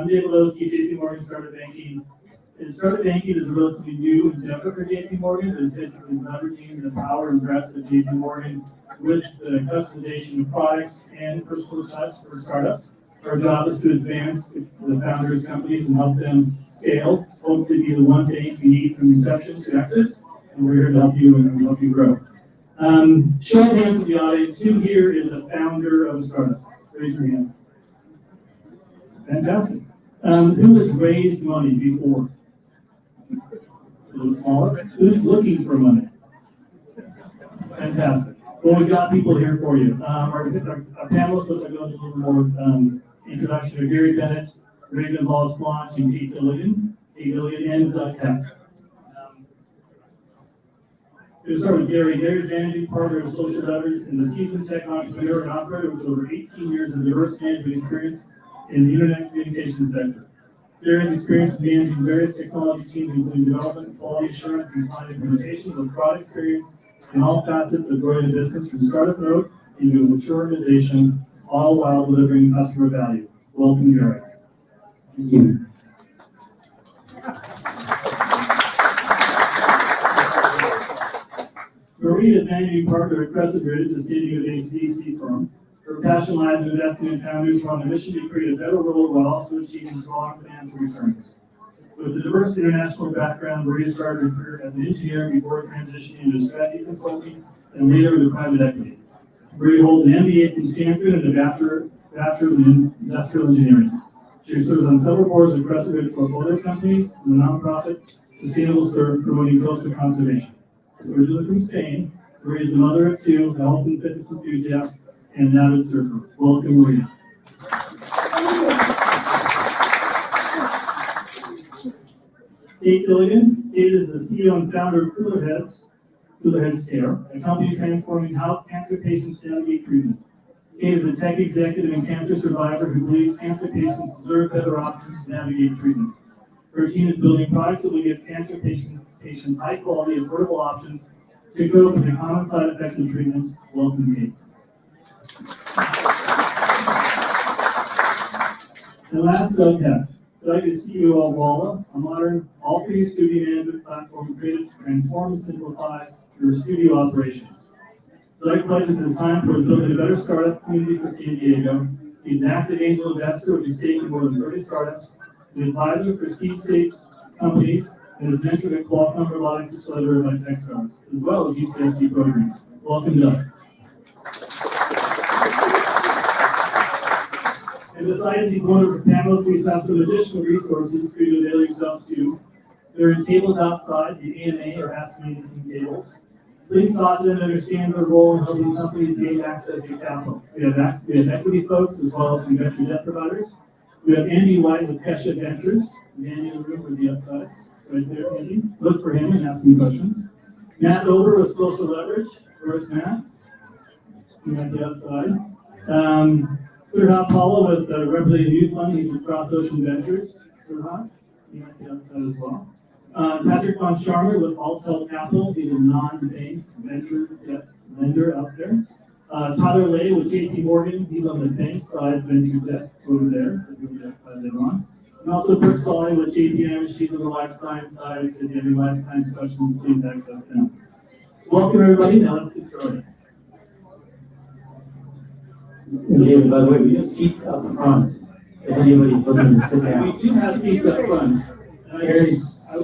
I'm Dave Walowski, JP Morgan Startup Banking. And Startup Banking is a relatively new endeavor for JP Morgan. It's basically leveraging the power and breadth of JP Morgan with the customization of products and personal touch for startups. Our job is to advance the founders' companies and help them scale, hopefully be the one bank you need from inception to exit. And we're here to help you and help you grow. Show of hands to the audience. Who here is a founder of a startup? Raise your hand. Fantastic. Who has raised money before? A little smaller. Who's looking for money? Fantastic. Well, we've got people here for you. Our panelists, which I'm going to do a little more introduction, are Gary Benitt, Gonzalez-Blanch, and Dilligan, and Hecht. We'll start with Gary. Gary's managing partner of Social Leverage and the seasoned tech entrepreneur and operator with over 18 years of diverse management experience in the internet communications sector. Gary's experience in managing various technology teams, including development, quality assurance, and client implementation, with broad experience in all facets of growing a business from startup mode into a mature organization, all while delivering customer value. Welcome, Gary. Thank you. Marie is managing partner at Crescent, the state-of-the-art VC firm. Her passion lies in investing in founders who are on a mission to create a better world while also achieving strong financial returns. With a diverse international background, Maria started her career as an engineer before transitioning into strategy consulting and later into private equity. Maria holds an MBA from Stanford and a bachelor's in industrial engineering. She serves on several boards of Crescent portfolio companies and the nonprofit Sustainable Surf promoting coastal conservation. Originally from Spain, Maria is the mother of two, a health and fitness enthusiast, and an avid surfer. Welcome, Maria. Kate Dilligan. Kate is the CEO and founder of Cooler Heads Care, a company transforming how cancer patients navigate treatment. Kate is a tech executive and cancer survivor who believes cancer patients deserve better options to navigate treatment. Her team is building products that will give cancer patients high-quality, affordable options to cope with the common side effects of treatment. Welcome, Kate. And last, Doug Hecht. Doug is CEO of Walla, a modern all-free studio management platform created to transform and simplify your studio operations. Doug pledges his time towards building a better startup community for San Diego. He's an active angel investor with a stake in more than 30 startups, an advisor for seed-stage companies, and is mentored at Qualcomm Robotics Accelerator by Techstars, as well as UCSD programs. Welcome, Doug. And besides these wonderful panelists, we have some additional resources for you to avail yourselves to. There are tables outside, the AMA or Ask Me Anything tables. Please talk to them and understand their role in helping companies gain access to capital. We have equity folks as well as some venture debt providers. We have Andy White with Hecht Ventures. Is Andy in the room or is he outside? Right there, Andy. Look for him and ask him questions. Matt Ober with Social Leverage. Where's Matt? He might be outside. Sirhat Paula with Representing Youth Fund. He's with Cross Ocean Ventures. Sirhat, he might be outside as well. Patrick Von Scharmer with Altel Capital. He's a non-bank venture debt lender out there. Tyler Lay with JP Morgan. He's on the bank side, venture debt over there. He'll be that side later on. And also Brooke Solly with JPM. She's on the life science side. So if you have any life science questions, please access them. Welcome, everybody. Now let's get started. And David, by the way, we have seats up front. If anybody's looking to sit down. We do have seats up front. I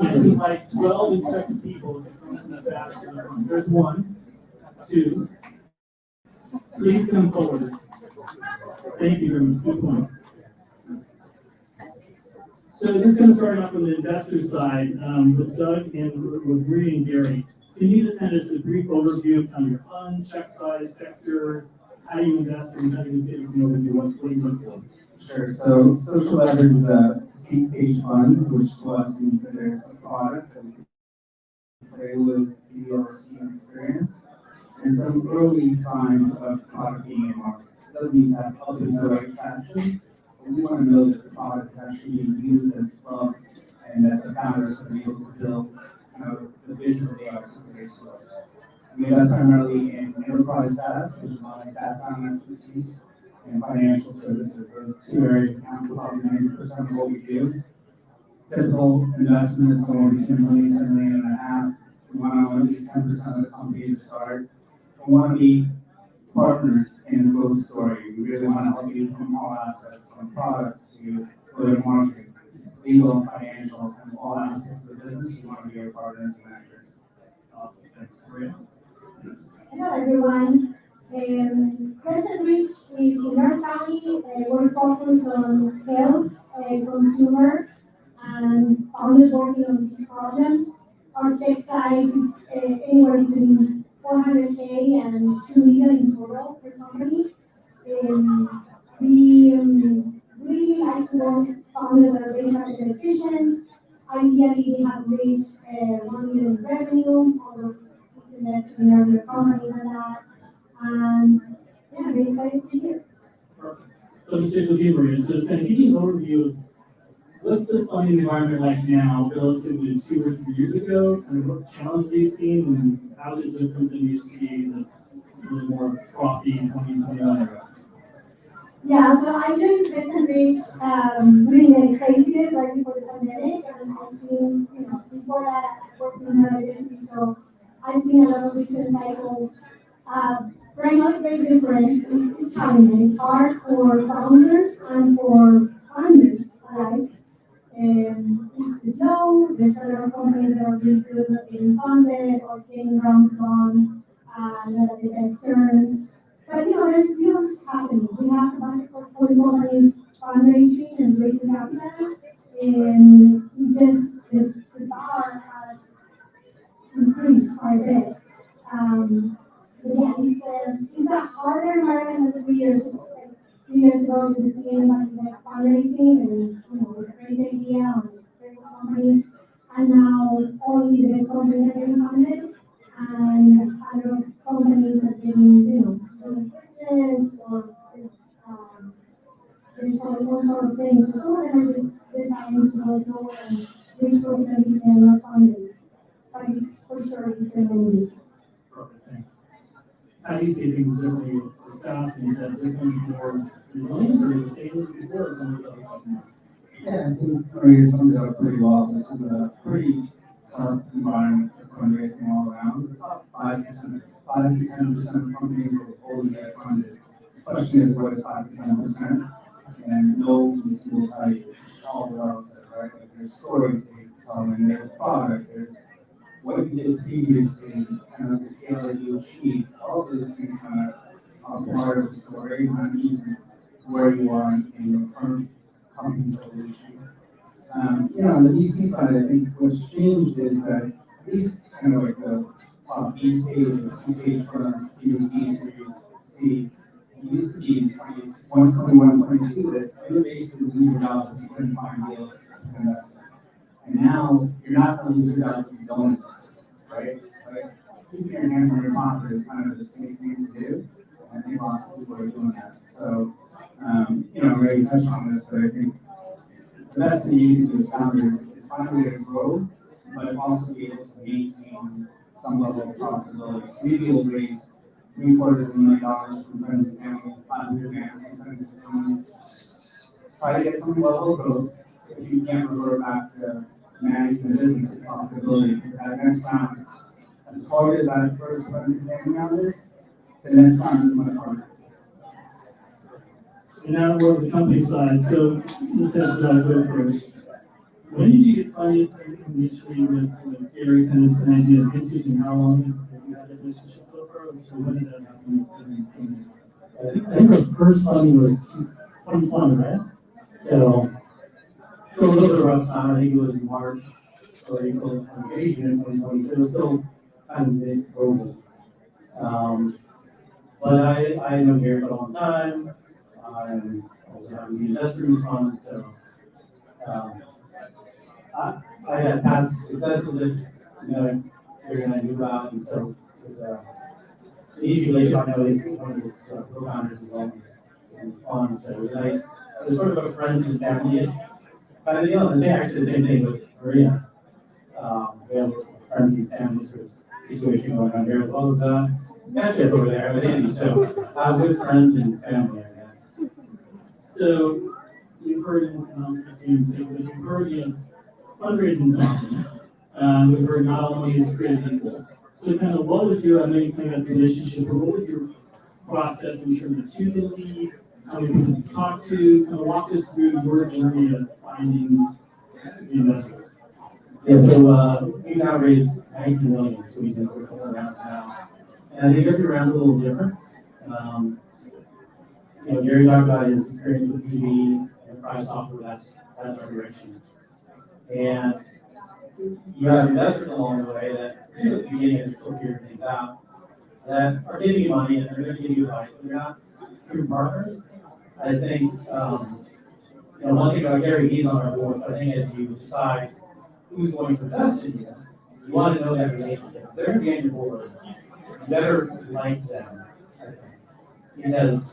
went to like 12 instructed people to come in the back. There's 1, 2. Please come forward. Thank you very much. Good point. So just going to start off from the investor side with Doug and with Marie and Gary. Can you just kind of a brief overview of kind of your fund, check size, sector, how you invest, and how you can give us an overview of what you look for? Sure. So Social Leverage is a seed stage fund, which to us means that there's a product that we can play with DLC experience and some early signs of product being in market. It doesn't mean to have up to the right traction, but we want to know that the product is actually being used and loved, and that the founders are able to build the vision that they articulate to us. We invest primarily in enterprise SaaS, which is my background and expertise, and financial services. Those two areas account for probably 90% of what we do. Typical investment is somewhere between $1 million and $1.5 million. We want to own at least 10% of the company to start. We want to be partners in the growth story. We really want to help you from all aspects, from product to go-to-market, legal and financial, and all aspects of the business. We want to be our partners in that journey. Awesome, thanks. Maria? Hello, everyone. Crescent Reach is in our county. We're focused on health, consumer, and founders working on these problems. Our check size is anywhere between $400K and $2 million in total per company. We really like to work with founders that are very capital efficient. Ideally, they have reached $1 million in revenue, or invested in earlier companies and that. And yeah, I'm very excited to be here. Perfect. So to stick with you, Maria, so it's going to give you an overview of what's the funding environment like now relative to 2 or 3 years ago, and what challenges you've seen, and how is it different than it used to be the little more frothy 2021 era? Yeah, so I joined Crescent Reach really like crazy, right before the pandemic, and I've seen, before that, I worked in another industry, so I've seen a lot of different cycles. Right now it's very different. It's challenging. It's hard for founders and for funders alike. It's slow. There's a lot of companies that are really good at getting funded or getting rounds done, not at the best terms. But there's deals happening. We have a bunch of portfolio companies fundraising and raising capital, and just the bar has increased quite a bit. But yeah, it's a harder environment than 3 years ago. Like 3 years ago, you would see anybody like fundraising and with a crazy idea or a very good company, and now only the best companies are getting funded, and a lot of companies are getting doing purchase or there's all sort of things. So some of them are just deciding to go slower and reach profitability and not funders. But it's for sure different than industry. Perfect, thanks. How do you see things differently with SaaS? Is that different, more resilient, or the same as before, or more resilient? Yeah, I think Maria summed it up pretty well. This is a pretty tough environment for fundraising all around. The top 5% to 10% of companies will always get funded. The question is, what is 5 to 10%? And no single type, it's all relative, right? Like there's story to tell, and there's product, there's what you did previously, kind of the scale that you achieved. All of those things kind of are part of the story, not even where you are in your current company's evolution. On the VC side, I think what's changed is that at least kind of like the B stage, the C stage firms, Series B, Series C, it used to be in 2021, 22 that you were basically lose your jobs if you couldn't find deals to invest in. And now you're not going to lose your job if you don't invest, right? Like keeping your hands in your pocket is kind of the same thing to do. And I think lots of people are doing that. So, Ray touched on this, but I think the best thing you can do as founders is find a way to grow, but also be able to maintain some level of profitability. So maybe you'll raise $750,000 from friends and family, $500,000 from friends and family. Try to get some level of growth. If you can't revert back to managing the business and profitability, because that next round, as hard as that first friends and family round is, the next round is much harder. And now we're on the company side, so let's have Doug go first. When did you get funded initially with Gary, kind of an idea of vintage, and how long have you had that relationship so far? So when did that happen? I think the first funding was 2020, right? So a little bit of a rough time. I think it was March or April, maybe June 2020. So it was still kind of mid-COVID. But I know Gary for a long time. I also have the investors funds, so I had past success with it. Gary and I knew about, and so it was an easy relationship. I know he's one of his co-founders as well in his fund, so it was nice. It was sort of a friends and family-ish kind of deal. And actually the same thing with Maria. We have a friends and family sort of situation going on here, as well as Chef over there with Andy. So good friends and family, I guess. So we've heard, we've heard, fundraising talk. We've heard not only is creative people. So kind of what was your, I know you kind of got the relationship, but what was your process in terms of choosing a lead, how many people you talk to, kind of walk us through your journey of finding the investor? Yeah, so we've now raised 19 million, so we've been through a couple of rounds now. And I think every round's a little different. Gary talked about his experience with PV and price software, that's our direction. And you have investors along the way that, at the beginning, as you're still figuring things out, that are giving you money and they're going to give you advice, but they're not true partners. I think, one thing about Gary, he's on our board, but I think as you decide who's going to invest in you, you want to know that relationship. If they're going to be on your board, you better like them, I think. Because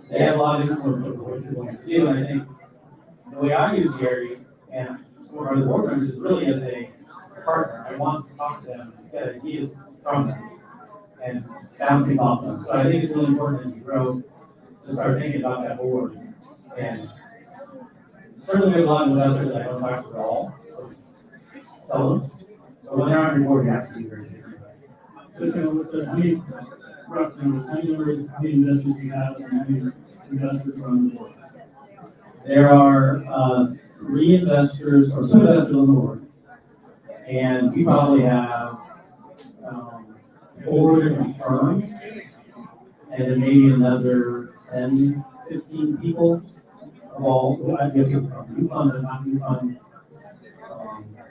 they have a lot of influence over what you're going to do. And I think the way I use Gary and some of our other board members is really as a partner. I want to talk to them, get ideas from them, and bouncing off them. So I think it's really important as you grow to start thinking about that board. And certainly we have a lot of investors that I don't talk to at all. Tell them. But when they're on your board, you have to be very different. So kind of what's how many rough numbers, how many investors do you have, and how many investors are on the board? There are 3 investors, or 2 investors on the board. And we probably have 4 different firms, and then maybe another 10, 15 people of all, who I get people from new fund and not new fund.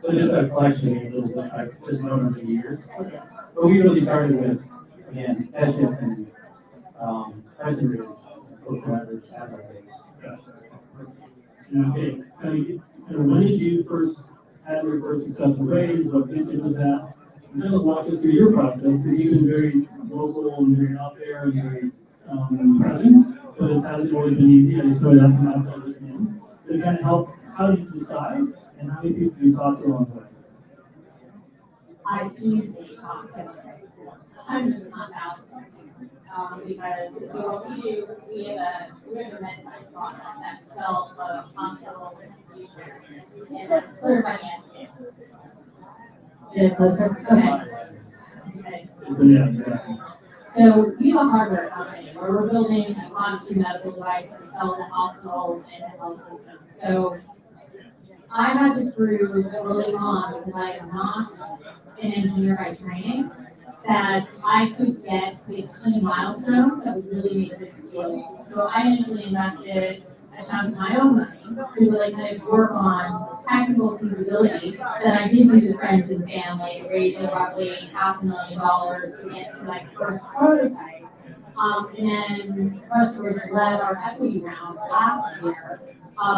So just a collection of angels that I've just known over the years. But we really started with, again, Hecht and Crescent Ridge, social leverage as our base. Okay, kind of when did you first have your first successful raise? What vintage was that? And kind of walk us through your process, because you've been very local and very out there and very present, but it hasn't always been easy. I just know that from outside looking in. So kind of help, how do you decide, and how many people do you talk to along the way? I easily talk to hundreds, if not thousands. Because so what we do, we have a Benitt product that sells hospitals and that's clarified and Get it closer? Okay. So we have a hardware company where we're building a monster medical device that sells to hospitals and health systems. So I had to prove early on, because I am not an engineer by training, that I could get to key milestones that would really make this scalable. So I initially invested a chunk of my own money to really kind of work on technical feasibility. Then I did do the friends and family, raising roughly $500,000 to get to my first prototype. And then Crescent led our equity round last year,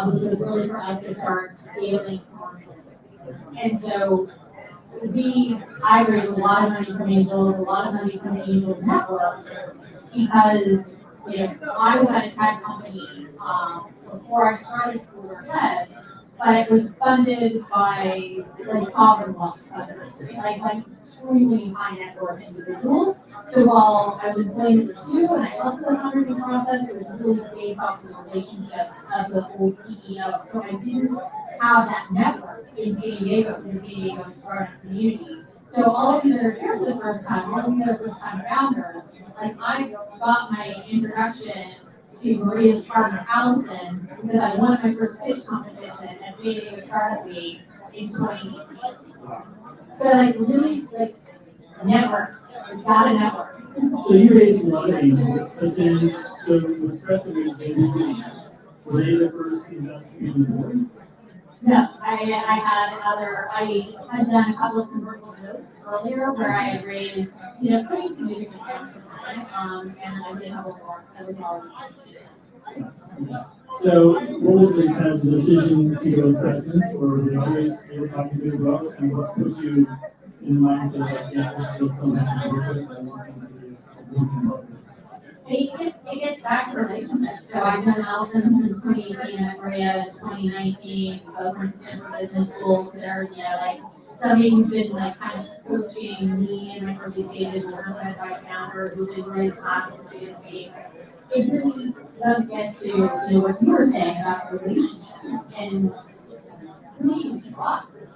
which was really for us to start scaling commercially. And so I raised a lot of money from angels, a lot of money from the angel networks, because I was at a tech company before I started Cooler Heads, but it was funded by sovereign wealth funders, like extremely high net worth individuals. So while I was employed for 2 and I helped the fundraising process, it was really based off the relationships of the whole CEO. So I didn't have that network in San Diego, the San Diego startup community. So all of you that are here for the first time, all of you that are first time founders, I got my introduction to Maria's partner Allison because I won my first pitch competition at San Diego Startup Week in 2018. So really network, you got a network. So you raised a lot of angels, but then so with Crescent, were they the first investor in the board? No, I had done a couple of convertible notes earlier where I had raised, pretty significant amounts of money, and I did have a more that was already. So what was the kind of decision to go with Crescent, or the others they were talking to as well, and what put you in the mindset that, yeah, this is something I can work with, and working It gets back to relationships. So I've known Allison since 2018 and Maria in 2019, both from Stanford Business School. So they're, somebody who's been kind of coaching me in my early stages as an advice founder who's been raised classic to escape. it really does get to, what you were saying about relationships and who do you trust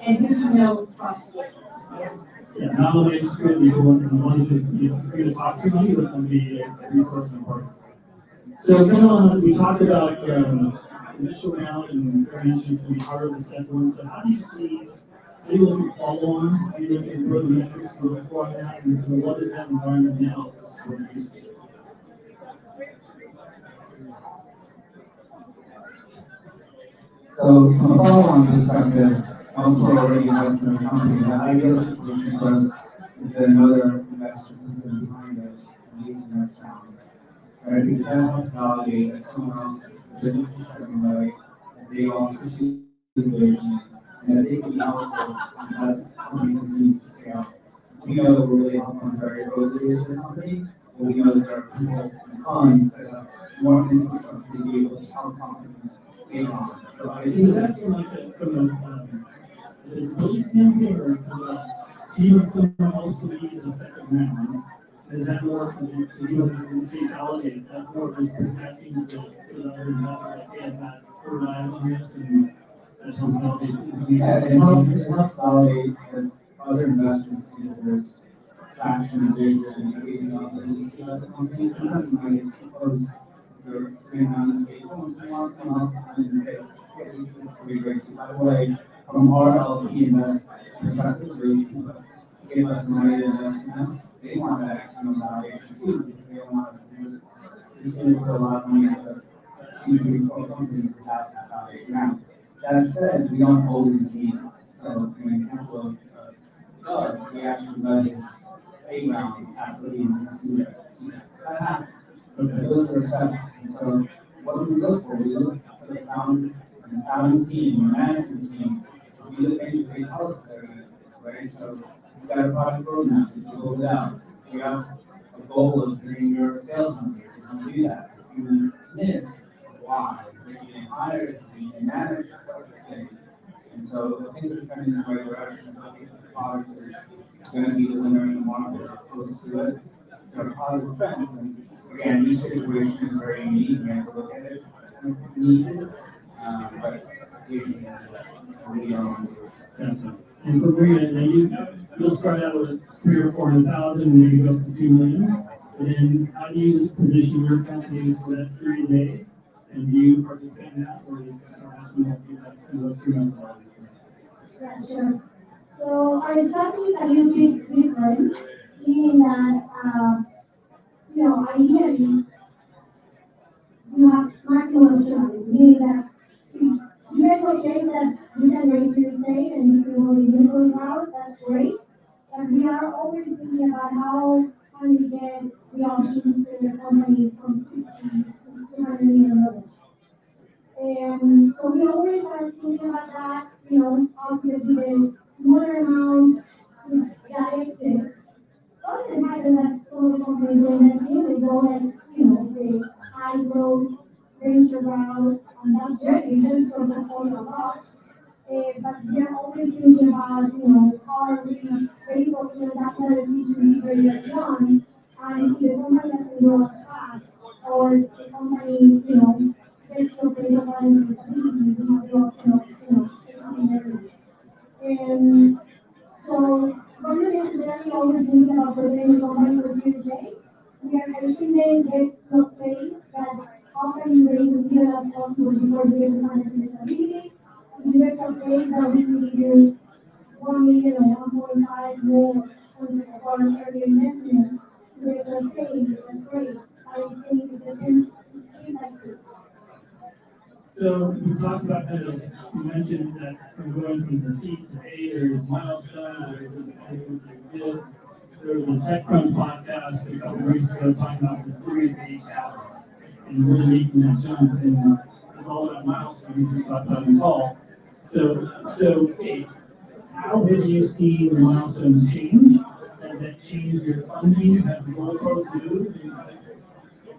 and who do you know trust you. Yeah, not only is it good, you want the ones that, if you're gonna talk to money, let them be a resource and a partner. So kind of we talked about initial round and interventions to be part of the second one. So how do you look at follow on? How do you look at what are the metrics to look for on that? And what is that environment now? So from a follow-on perspective, also already invested in a company, the ideal situation for us is that another investor comes in behind us and leads the next round. Right? Because that helps validate that someone else, the business is working right, that they also see the vision, and that they can be helpful as the company continues to scale. We know that we're really helpful in very early days of the company, but we know that there are people and funds that have more infrastructure to be able to help companies gain on. So I think Is that from a disability standpoint or from a seeing someone else to be in the second round? Is that more, because you say validate, that's more just protecting to the other investors, like, hey, I've got third eyes on this and that helps validate. yeah, it helps validate that other investors see that there's traction, vision, and everything else that is to other companies. Sometimes when I suppose you're sitting around the table and someone else comes in and say, hey, this could be great. So by the way, from our LP invest perspective, there's people that give us money to invest in them. They want that external validation too, because they don't want us to just put a lot of money into 2, 3, 4 companies without that validation. Now, that said, we don't always need it. So, an example of we actually led his A round after leading the C. That happens. Okay. Those are exceptions. And so, what do we look for? We look for the founding team, the management team, to be the things that they tell us they're going to do, right? So, we've got a product roadmap, did you build it out? We have a goal of getting your sales number, did you do that? If you missed, why? Is it getting hired? Is it being managed? Everything. And so things are trending in the right direction. I think the product is going to be the winner in the market as opposed to it. So a positive trend. And again, each situation is very unique. We have to look at it neatly. But we And for Benitt, you'll start out with 300,000 or 400,000, and maybe go up to 2 million. And then how do you position your companies for that Series A? And do you participate in that, or is someone else see that those 300,000? Yeah, sure. So our strategy is a little bit different, in that, ideally, you have maximum optionality, meaning that if you get to a place that you can raise your say and you can go the unicorn route, that's great. But we are always thinking about how can we get the options to the company from 50 to $200 million. So we always are thinking about that, how to get the smaller amounts to that exits. Sometimes happens that some of the companies go investing, they go and, the high growth venture route, and that's great, in terms of portfolio a lot. But we are always thinking about, how are we ready for that kind of efficiency very early on, and if the company doesn't grow as fast, or the company, gets to a place of financial stability, we have the option of, exiting early. And so we're not necessarily always thinking about preparing the company for Series A. We are helping them get to a place that how can you raise as little as possible before you get to financial stability. If you get to a place that we can give you 1 million or 1.5 more on an early investment to get to a stage, that's great. I think it depends, it's case by case. So you talked about you mentioned that from going from the C to A, there's milestones, there was a TechCrunch podcast a couple of weeks ago talking about the Series A capital and really making that jump, and it's all about milestones we talked about in the call. So hey, how have you seen the milestones change? Has that changed your funding? Has the goalposts moved?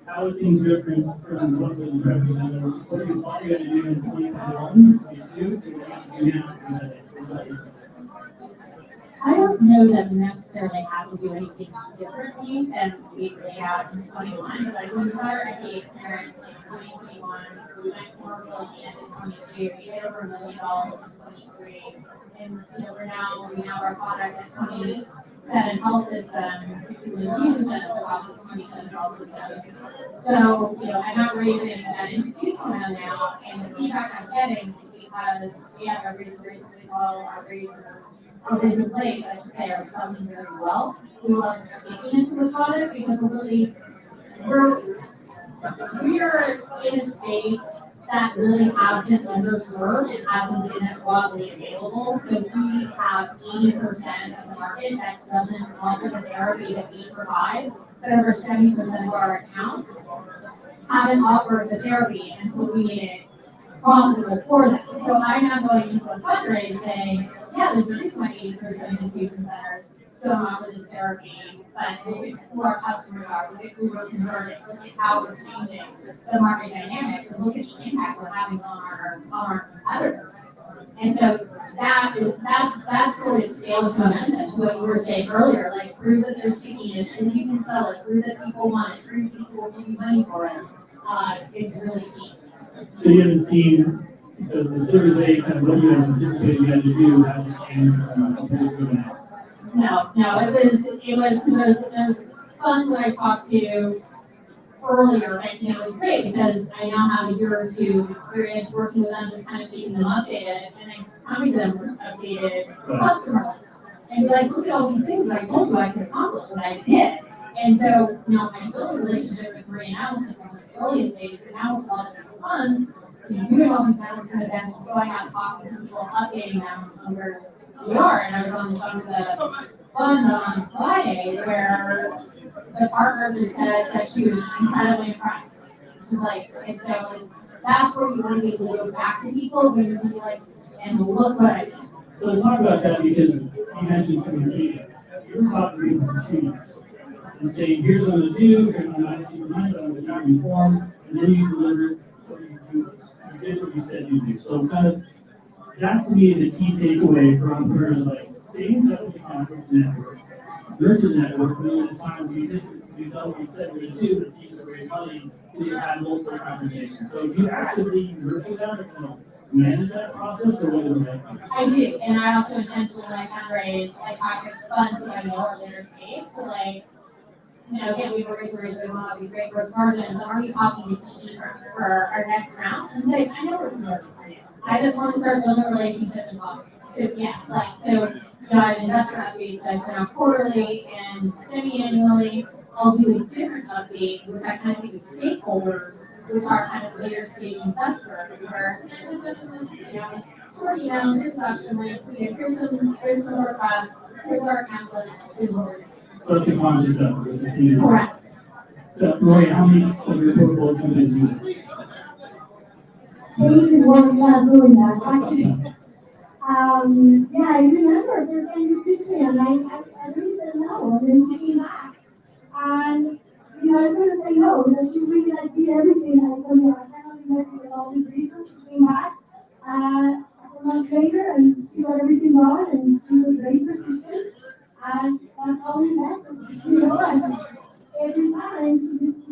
How are things different from what was represented? What are you probably going to do in 2021, 2022, to what you do now? I don't know that we necessarily have to do anything differently than we laid out in 21, but like when we brought our gave parents in 2021, so we went commercial at the end of 22, we hit over $1 million in 23, and we now have our product at 27 health systems and 61 infusion centers across the 27 health systems. So, I'm not raising that institutional amount now, and the feedback I'm getting is because we have our razors really well, our razor blades, I should say, are selling very well. We love stickiness of the product because we're in a space that really hasn't been underserved and hasn't been broadly available. So we have 80% of the market that doesn't offer the therapy that we provide, but over 70% of our accounts haven't offered the therapy until we made it profitable for them. So I'm now going into a fundraise saying, yeah, there's a reason why 80% of infusion centers don't offer this therapy, but look at who our customers are, look at who we're converting, look at how we're changing the market dynamics, and look at the impact we're having on our competitors. And so that sort of scales momentum to what you were saying earlier, like prove that there's stickiness, prove you can sell it, prove that people want it, prove people will give you money for it, is really key. So you haven't seen, so the Series A, kind of what you had anticipated you had to do, hasn't changed from a couple years ago now? No, it was those funds that I talked to earlier, it was great because I now have a year or two experience working with them, just kind of keeping them updated, and then coming to them with updated customer lists. And be like, look at all these things that I told you I could accomplish, and I did. And so, I built a relationship with Marie and Allison from the earliest days, and now with a lot of these funds, doing all these networking events, showing up, talking to people, updating them on where we are. And I was on the phone with the fund on Friday where the partner just said that she was incredibly impressed. She's like, and so that's where you want to be able to go back to people when you're like, and look what I did. So talk about that because you mentioned some engagement. You were talking to people for 2 years and saying, here's what I'm going to do, here's what I'm going to implement, I'm going to keep you informed, and then you delivered what you do. You did what you said you'd do. So kind of that to me is a key takeaway for entrepreneurs, like stay in touch with the conference network, nurture the network, and then it's times we've done what we said we're going to do, but it seems to raise money, and you had multiple conversations. So do you actively nurture that or kind of manage that process, or what is it like? I do, and I also intentionally, when I fundraise, I talk to funds that I know are later stage, so like, again, we were researching, we want to be great gross margins, I'm already talking to PE firms for our next round, and say, I know what's working for you. I just want to start building a relationship and talk. So yes, I have investor updates that I send out quarterly and semi-annually. I'll do a different update, which I kind of do with stakeholders, which are kind of later stage investors, where here's some requests, here's our account list, here's what we're doing. So it's a conscious effort, it's a continuous. Correct. So Maria, how many of your portfolio companies do you have? Pace is world-class doing that, actually. I remember first time you pitched me, and I really said no, and then she came back. And, I couldn't say no, because she really did everything, and I told her, I cannot invest with all this research. She came back, a couple months later, and she got everything done, and she was very persistent, and that's how we invested, and every time she just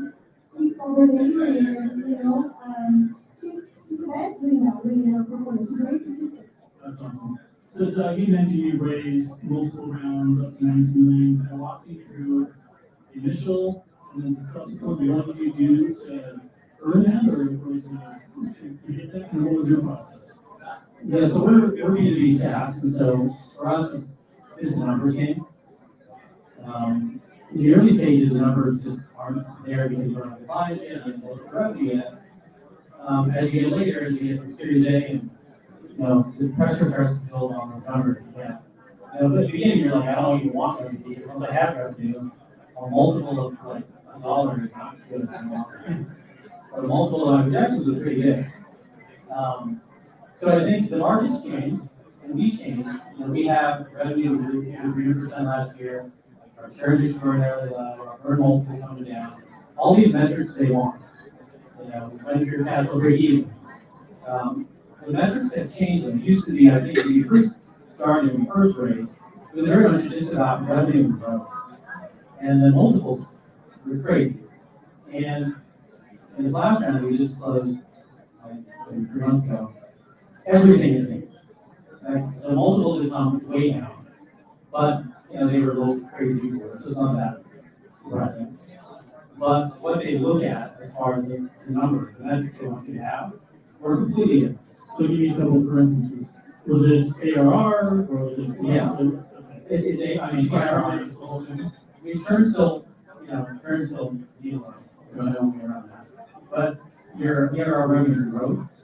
keeps over delivering, and, she's the best doing that, really, her performance. She's very persistent. That's awesome. So Doug, you mentioned you've raised multiple rounds up to 19 million. Can I walk you through the initial and then subsequently what did you do to earn that or to get that? And what was your process? Yeah, so we're B2B SaaS, and so for us, it's a numbers game. In the early stages, the numbers just aren't there because you don't have the clients yet, you don't have the revenue yet. As you get later, as you get from Series A, and the pressure starts to build on those numbers. At the beginning, you're like, I don't even want them to be. Once I have revenue, a multiple of like $1 is not good anymore. But a multiple of projections is pretty good. So I think the market's changed, and we changed. We have revenue grew 3% last year. Our churn is extraordinarily low. Our burn multiples coming down. All these metrics they want. When your cash flow break even. The metrics have changed. It used to be, I think, when you first started, when you first raised, it was very much just about revenue growth. And the multiples were crazy. And in this last round we just closed, like, 3 months ago, everything has changed. Like, the multiples have come way down. But, they were a little crazy before, so it's not that surprising. But what they look at as far as the numbers, the metrics they want you to have, were completely different. So give me a couple for instances. Was it ARR or was it? Yeah. Okay. Churn still, deal, don't get around that. But your ARR revenue growth,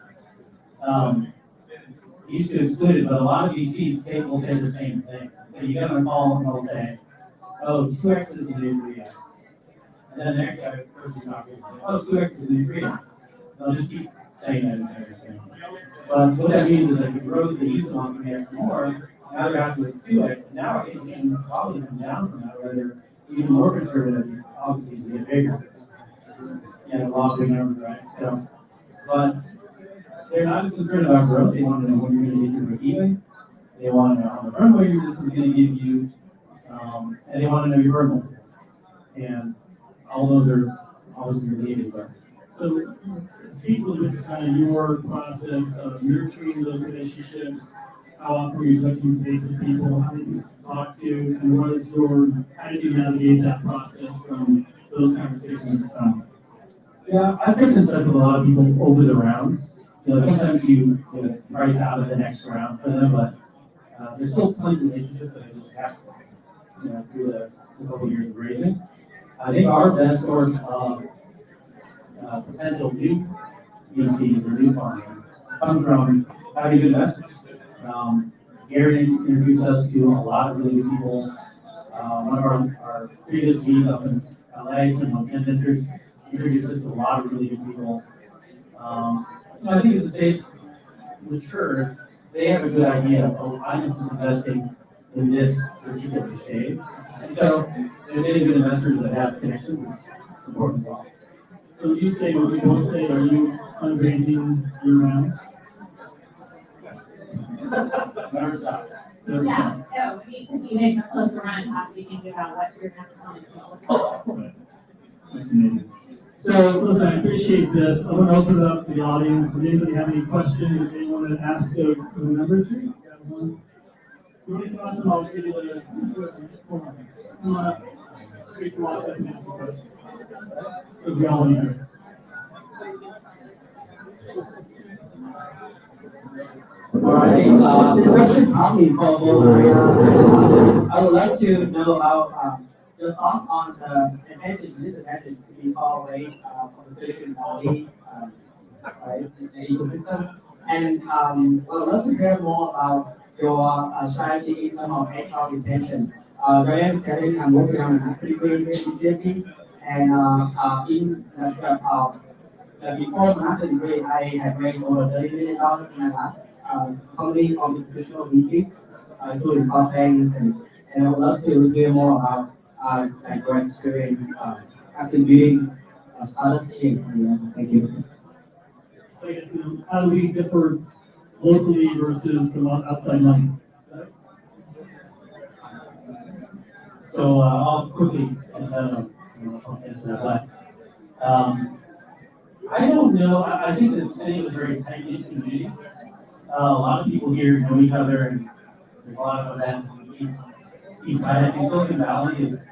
used to exclude it, but a lot of VCs will say the same thing. So you get on a call and they'll say, oh, 2x is the new 3x. And then the next person you talk to will say, oh, 2x is the new 3x. They'll just keep saying that and everything. But what that means is that the growth they used to want 3x more, now they're out with 2x, and now it can probably come down from that, where they're even more conservative, obviously, to get bigger. A lot of big numbers, right? So, but they're not just concerned about growth, they want to know when you're going to get your break even. They want to know how much runway this is going to give you, and they want to know your burn multiple. And all those are obviously related, but. So speak a little bit to kind of your process of nurturing those relationships. How often are you touching base with people? How many people you talk to? And how did you navigate that process from those conversations at the time? Yeah, I've been in touch with a lot of people over the rounds. Sometimes you price out of the next round for them, but there's still plenty of relationships that I just have, through a couple of years of raising. I think our best source of potential new VCs or new funding comes from having good investors. Gary introduced us to a lot of really good people. One of our previous leads up in LA, Tim Ventures, introduced us to a lot of really good people. I think as the stage matures, they have a good idea of, oh, I'm investing in this particular stage. And so, getting good investors that have connections is important as well. So you say, what you both say, are you fundraising year round? Never stop. Yeah, no, because you get closer around and have to be thinking about what your next one is going to look like. That's amazing. So, listen, I appreciate this. I'm going to open it up to the audience. Does anybody have any questions that they want to ask the members here? You want to come up and I'll give you the come on up. We can walk up and ask a question. If we all need it. Alright, this question probably for both Maria. I would like to know about your thoughts on the advantage and disadvantage to be far away from the Silicon Valley ecosystem. And I would love to hear more about your strategy in terms of HR retention. My name is Kevin. I'm working on a master's degree here at UCSD. And before my master's degree, I had raised over $30 million in my last company from institutional VC, including SoftBank, and I would love to hear more about your experience actually building startup teams. Thank you. So I guess, how do we differ locally versus from outside money? So I'll quickly, I don't know if I'll answer that, but I don't know. I think the city was very tight-knit community. A lot of people here know each other, and there's a lot of events. Keep tight. I think Silicon Valley is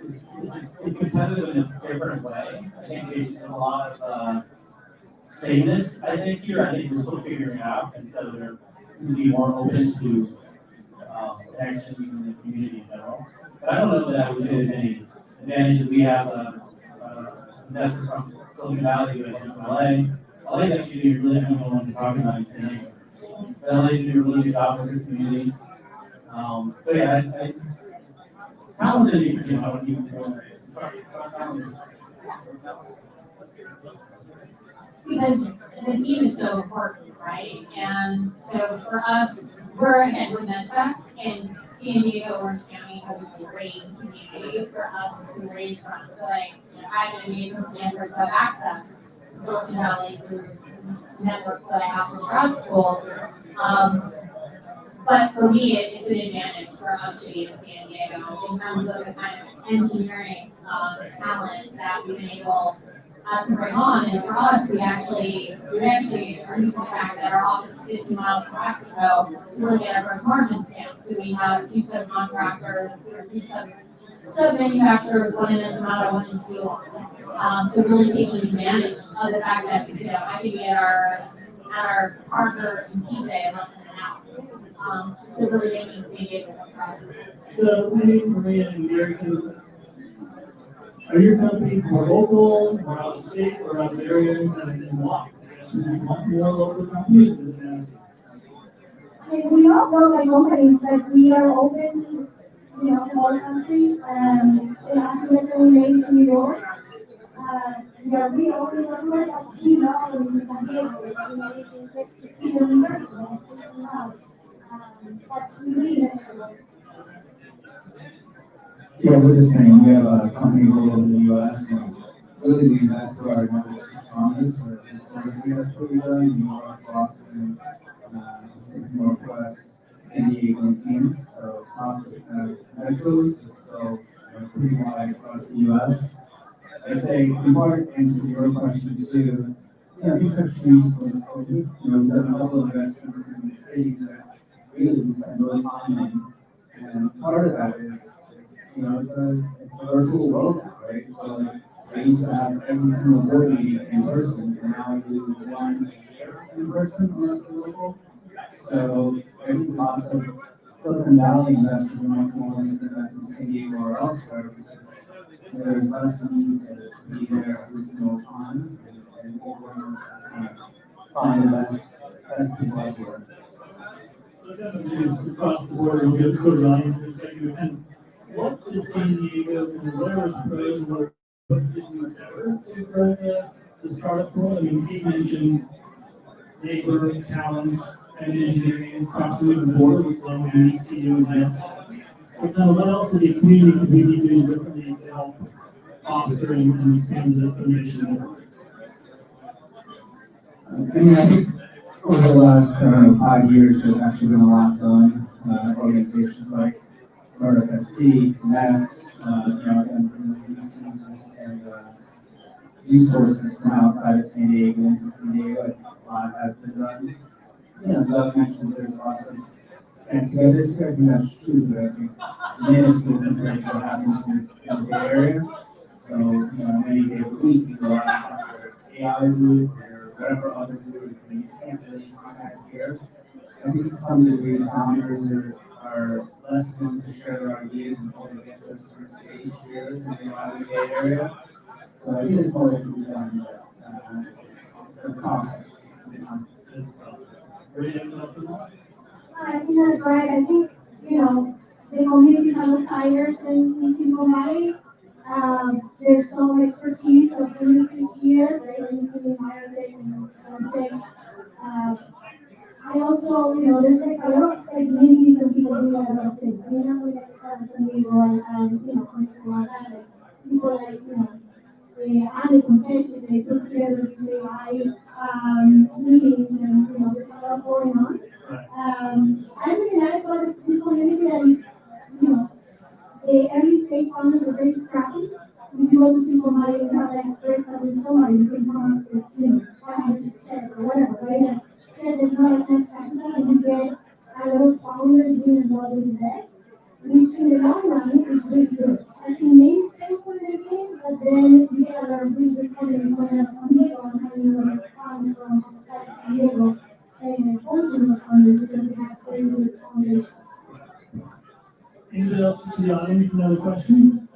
it's competitive in a different way. I think there's a lot of sameness. I think here, I think we're still figuring it out, and so they're going to be more open to connections in the community in general. But I don't know that I would say there's any advantages. We have investors from Silicon Valley who are from LA. LA is actually doing really good one to talk about in San Diego. But LA is doing a really good job with this community. So yeah, talent's an interesting one when you Because the team is so important, right? And so for us, we're ahead with NetTech, and San Diego, Orange County has a great community for us to raise from. So I'm going to be able to standards have access to Silicon Valley through networks that I have from grad school. But for me, it's an advantage for us to be in San Diego in terms of the kind of engineering talent that we've been able to bring on. And for us, we actually are using the fact that our office is 50 miles from Mexico to really get our gross margins down. So we have 2 subcontractors, or 2 sub-manufacturers, one in Ensenada, one in Tula. So really taking advantage of the fact that, I can be at our Parker and TJ in less than an hour. So really making San Diego work for us. So, maybe Maria and Gary, are your companies more local, more out of state, or out of the area, and why? I guess, do you want more local companies? Does it matter? I mean, we are local companies, but we are open to, all country. As you mentioned, we based in New York. We are really open everywhere, but we know in San Diego, it's even in person, but we really necessary. Yeah, we're the same. We have companies all over the US, and really we invest where our network is strongest. We're historically at Toledo, New York, Boston, Pacific Northwest, San Diego, and Phoenix. So lots of metros, but still pretty wide across the US. I'd say, in part, answer your question too, things have changed post-COVID. We've done a couple of investments in the cities that really we spend no time in. And part of that is, it's a virtual world now, right? So I used to have every single board meeting in person, and now I do one in person unless they're local. So there's lots of Silicon Valley investors are much more willing to invest in San Diego or elsewhere because there's less need to be there every single time and everyone find the best people out there. So definitely it's across the board, we'll get good lines in a second. And what is San Diego, and what are its pros, and what is it better to grow the startup world? I mean, Pete mentioned labor, talent, and engineering across the board, which is all unique to you and that. But then what else is the community could we be doing differently to help foster and expand the innovation? I think over the last 5 years, there's actually been a lot done. Organizations like Startup SD, Connect, and VCs and resources from outside of San Diego into San Diego. I think a lot has been done. Doug mentioned there's lots of fancy others here. I think that's true, but I think minuscule compared to what happens in the Bay Area. So, many days a week, you go out for AI booth or whatever other booth, and you can't really contact here. I think to some degree, founders are less willing to share their ideas until they get to a certain stage here in the Bay Area. So I think it's more than we've done, but it's a process. It's a time. I think that's right. I think, the communities are not tired in Silicon Valley. There's some expertise of industries here, right, including biotech and tech. I also, there's like a lot of communities and people doing a lot of things. I mean, I'm going to start to me and connect to like people like, and the confession, they put together these AI meetings, and there's a lot going on. I really like about this community that is, the early stage founders are very scrappy. If you go to Silicon Valley and have like breakfast with somebody, you can come up with, 500% or whatever, right? And there's not as much capital, and you get a lot of founders being involved with this, which in the long run is really good. I think maybe it's painful in the beginning, but then you get a lot of really good companies coming out of San Diego and having funds from outside of San Diego and hosting those founders because they have very good foundation. Anybody else to the audience, another question?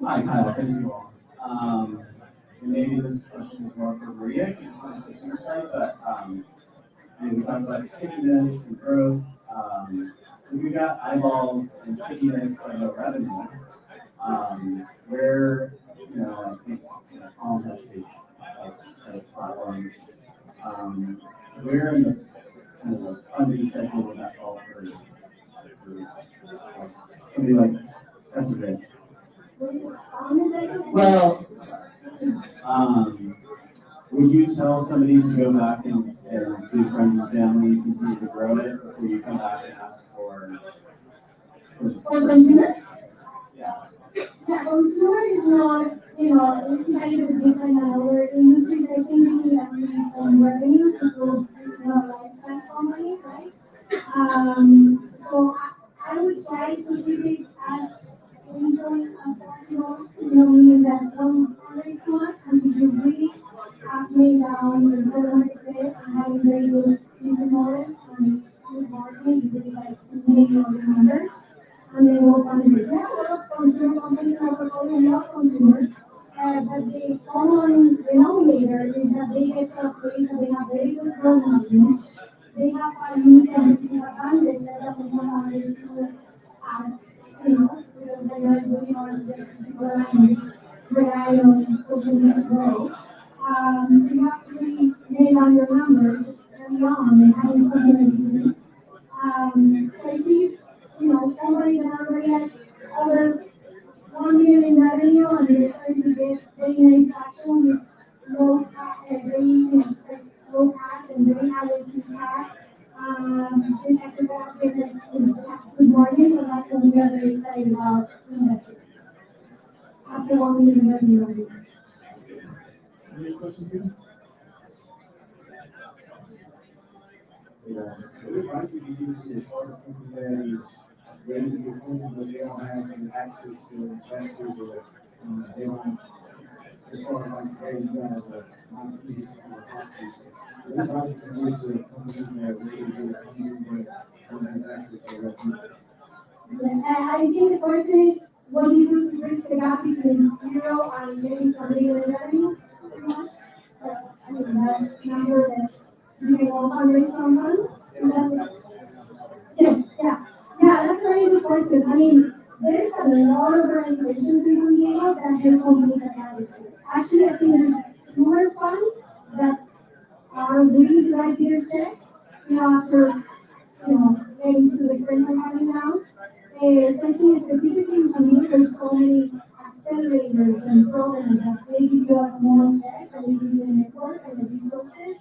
Hi, Kyle, thank you all. Maybe this question is more for Maria, because it's on the consumer side, but we talked about stickiness and growth. If we got eyeballs and stickiness but no revenue, where, I think, Palm has these type platforms, where in the kind of the funding cycle would that fall for somebody like Crescent? Well, would you tell somebody to go back and do friends and family continue to grow it before you come back and ask for? For consumer? Yeah. Yeah, consumer is not, it's a little bit different than other industries. I think we need at least some revenue to prove it's not a lifestyle company, right? So I would try to keep it as influent as possible, meaning that don't fundraise too much until you really have made down your product fit and having very good business model and good marketing, you really like making all your numbers. And then we'll fundraise. We have a lot of consumer companies in our portfolio, we love consumer. But the common denominator is that they get to a place that they have very good growth margins. They have a uniform advantage that doesn't come out as to ads, because they are doing all of the physical lines, rely on social media to grow. So you have to really nail down your numbers early on and having something in between. So I see, companies that are already at over 1 million in revenue and they're starting to get very nice traction with low low CAC and very high LTV. This equitable get good margins, and that's when we are very excited about investing. After 1 million in revenue at least. Any questions here? Yeah. What advice would you give to a startup company that is ready to get funded, but they don't have the access to investors or they don't, as far as like today, you guys are not easy to talk to. So what advice would you give to companies that are ready to get funded but don't have access to that people? I think the first thing is what do you do to bridge the gap between 0 and maybe somebody in revenue, pretty much. I mean, that number that you can all fundraise from funds. Is that yes, yeah. Yeah, that's a very good question. I mean, there's a lot of organizations in San Diego that help companies at that stage. Actually, I think there's more funds that are willing to write their checks, after, getting to the friends I'm having now. So I think specifically in San Diego, there's so many accelerators and programs that they give you a small check and they give you the network and the resources.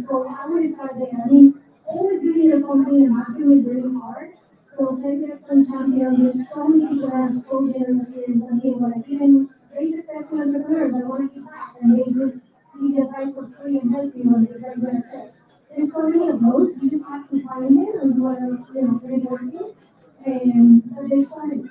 So I would start there. I mean, always building a company in a vacuum is really hard. So take it from champions. There's so many people that are so generous here in San Diego, like even very successful entrepreneurs that want to give back and they just give you advice for free and help you on the regular check. There's so many of those. You just have to find them and do networking. But there's so many.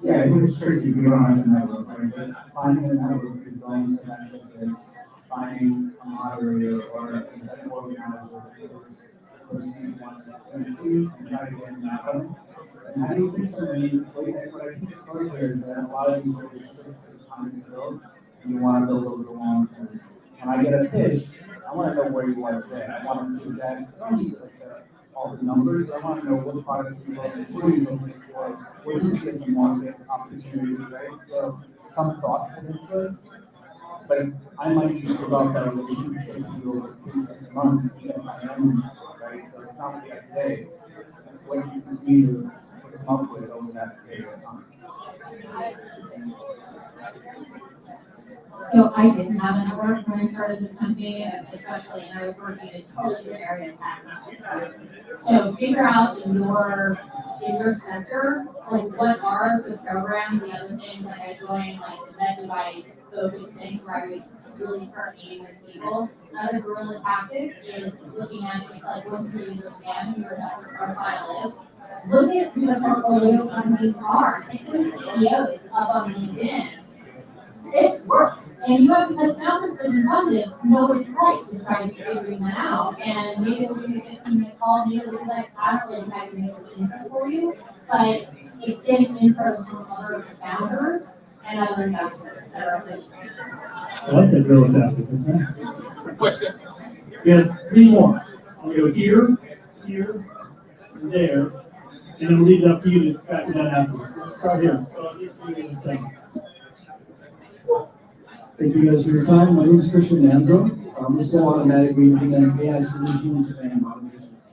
Yeah, I think it's tricky if you don't have a network, right? But finding a network is always as nice as finding a moderator or an organizer who's a person you want to connect to and try to get in that one. And how do you think what I think is funny here is that a lot of these relationships take time to build, and you want to build over the long term. When I get a pitch, I want to know where you are today. I want to see that, I don't need all the numbers. I want to know what product you love, what are you looking for, what do you see as a market opportunity, right? So some thought goes into it, but I might need to develop that relationship with you over 3-6 months to get my end, right? So it's not like today, it's what you continue to come up with over that period of time. So I didn't have a network when I started this company, especially, and I was working in a totally different area of tech. So figure out in your sector, like what are the programs, the other things, like I joined like the med device focus things where I would really start meeting with people. Another guerrilla tactic is looking at like once you understand who your investor profile is, look at who the portfolio companies are, take those CEOs up on LinkedIn. It's work. And you have, as founders that are funded, know what it's like to try to figure that out. And maybe it'll give you a 15-minute call, maybe it'll be like, I don't really have to make this intro for you, but it's getting intros from other founders and other investors that are really great. I like that girl tactic. That's nice. Question. We have 3 more. I'm going to go here, here, and there, and then we'll leave it up to you to track it down afterwards. Let's start here. So I'll get to you in a second. Thank you guys for your time. My name is Christian Manzo. This is automatically implement AI solutions and automations.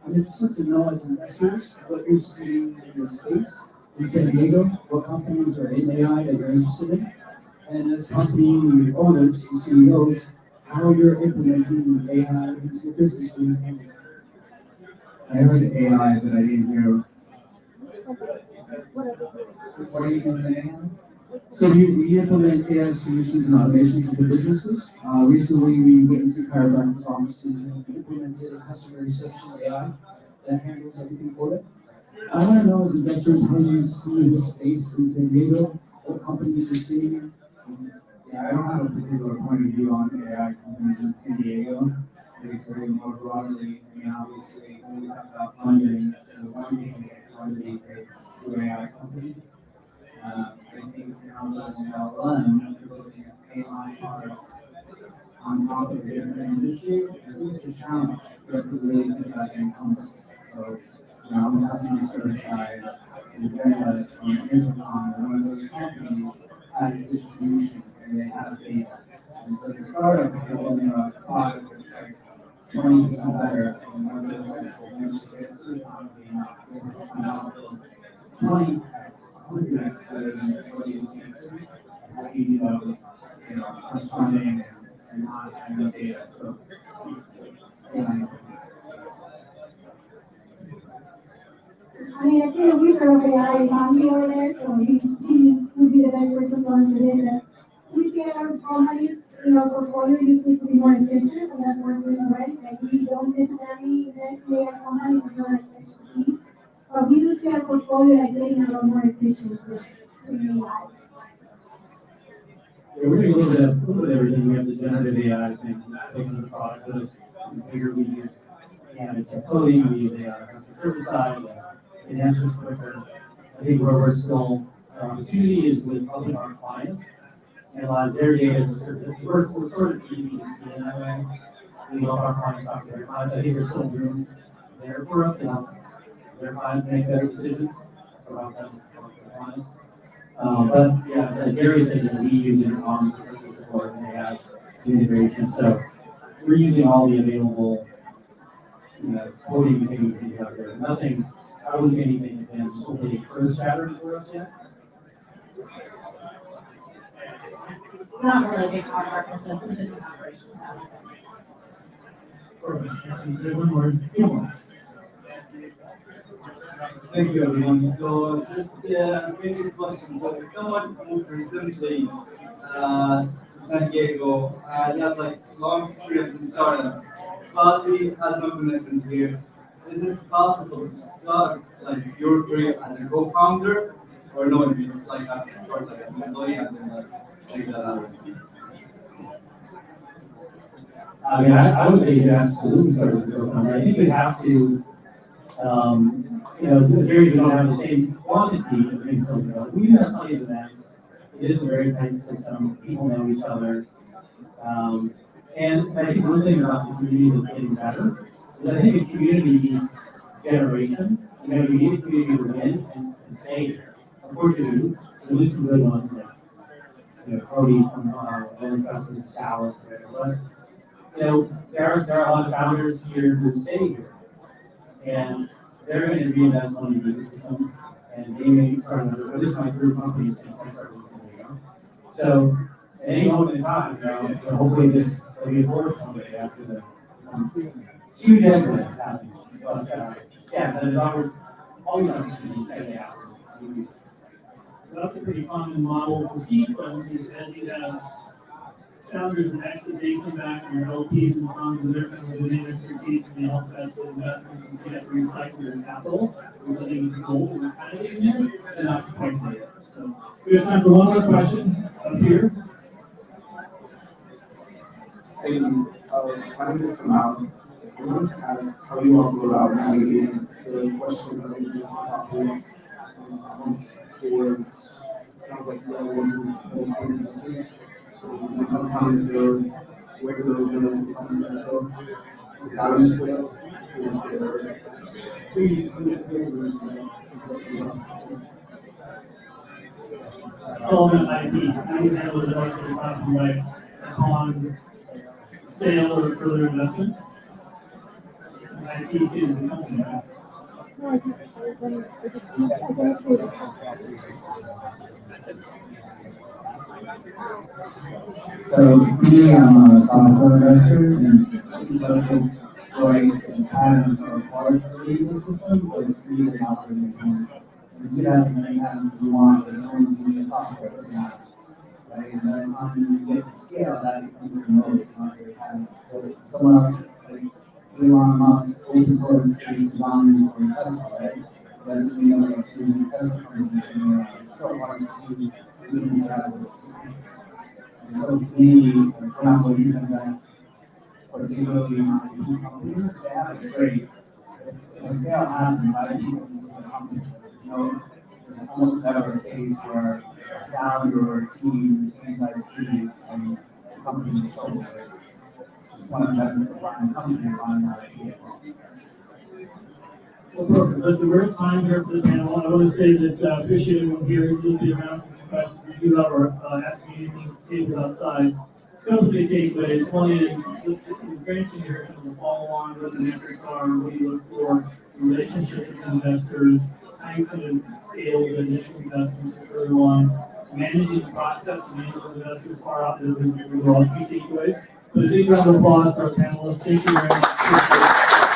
I'm interested to know as investors what you're seeing in the space in San Diego, what companies are in AI that you're interested in, and as company owners and CEOs, how you're implementing AI into your business moving forward. I heard AI, but I didn't hear. What are you doing with AI? So we implement AI solutions and automations into businesses. Recently, we went into chiropractors' offices and implemented a customer reception AI that handles everything for them. I want to know as investors how you see this space in San Diego, what companies you're seeing. Yeah, I don't have a particular point of view on AI companies in San Diego. I guess more broadly, I mean, obviously, when we talk about funding, the one thing that gets funded these days is through AI companies. I think now that in LLM, if you're looking at AI products on top of a different industry, I think it's a challenge. You have to really think about the incumbents. So, on the customer service side, the Zendesk on Intercom, one of those companies has distribution and they have data. And so the startup, if you're building a product that's like 20% better, and one of those guys will eventually get to something, it's not 20x, 100x better than what you can see. How do you do that with, plus funding and not having the data? So, yeah. I mean, I think the wizard of AI is Andy over there, so he would be the best person to answer this. But we see a lot of companies in our portfolio using it to be more efficient, and that's what we're doing already. Like, we don't necessarily invest in AI companies, it's not like expertise. But we do see our portfolio like getting a lot more efficient just through AI. Yeah, we're doing a little bit of everything. We have the generative AI things that makes the product that is bigger. We use it's a coding, we use AI on the customer service side, it answers quicker. I think where we're still, our opportunity is with helping our clients and a lot of their data to sort of, we're sort of easy to see in that way. We help our clients talk to their clients. I think there's still room there for us to help their clients make better decisions about them, about their clients. But yeah, as Gary said, we use it on the support and they have integration. So we're using all the available, coding things we have there. Nothing, I wouldn't say anything has been hopefully earth shattering for us yet. It's not really a big part of our business, the business operations side. Perfect. Okay, one more. Two more. Thank you, everyone. So, just a basic question. So, if someone moved recently to San Diego and has like long experience in startup, probably has no connections here, is it possible to start like your career as a co-founder, or no? You just like have to start like as an employee and then like take that out? I mean, I would say you absolutely start as a co-founder. I think you have to, the areas don't have the same quantity of things something else. We have plenty of events. It is a very tight system. People know each other. And I think one thing about the community that's getting better is I think a community needs generations. You need a community to win and stay here. Unfortunately, we lose some good ones like, Cody from Ellen Festival, Dallas, whatever. But, there are a lot of founders here who stay here. And they're going to reinvest money in the ecosystem, and they may start another, at least my group companies can start with something. So, at any moment in time, hopefully this will be a force someday after the huge accident happens. But, yeah, there's always opportunities to get out. That's a pretty common model for seed funds, is as you have founders and exit, they come back and their LPs and funds and they're kind of domain expertise and they help out the investments and so you have to recycle their capital, which I think is the goal. We're kind of getting there, but not quite there. So we have time for one more question up here. Hey, my name is Kamal. I wanted to ask how you all go about navigating the question of operates amongst boards. It sounds like you all work with both investors. So when it comes time to sell, where do those deals come from? So is the value split? Is there, please, It's all about IP. How do you handle the intellectual property rights upon sale or further investment? IP is the company, right? So for me, I'm a software investor, and intellectual rights and patents are part of the legal system, but it's really an operating account. And you have as many patents as you want, but as long as you use software, it doesn't matter. Right? And by the time you get to scale, that becomes remote, not your patent. But someone else, like Elon Musk, open source his designs for Tesla, right? But as we know, like through Tesla companies, it's so hard to do even have those specifics. And so for me, when I'm looking to invest, particularly in IP companies, they have a great, if a sale happens, IP comes with the company. You know, there's almost never a case where a founder or a team retains IP and the company is sold. Just one of the benefits of buying a company and buying that IP as well. Well, perfect. Listen, we're at time here for the panel. I want to say that appreciate everyone here. You'll be around for some questions. We do have our Ask Me Anything tables outside. A couple of big takeaways. One is it's very interesting to hear kind of the follow-on, what the metrics are, what you look for, the relationship with investors, how you kind of scale the initial investments to further on, managing the process, and managing the investors far out there. Those are all key takeaways. But a big round of applause for our panelists. Thank you very much.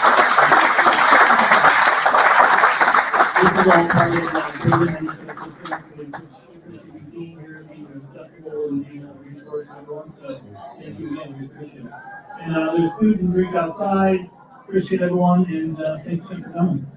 This is all part of the program appreciate you being here, being accessible, and being a resource for everyone. So thank you again, we appreciate it. And there's food and drink outside. Appreciate everyone, and thanks again for coming.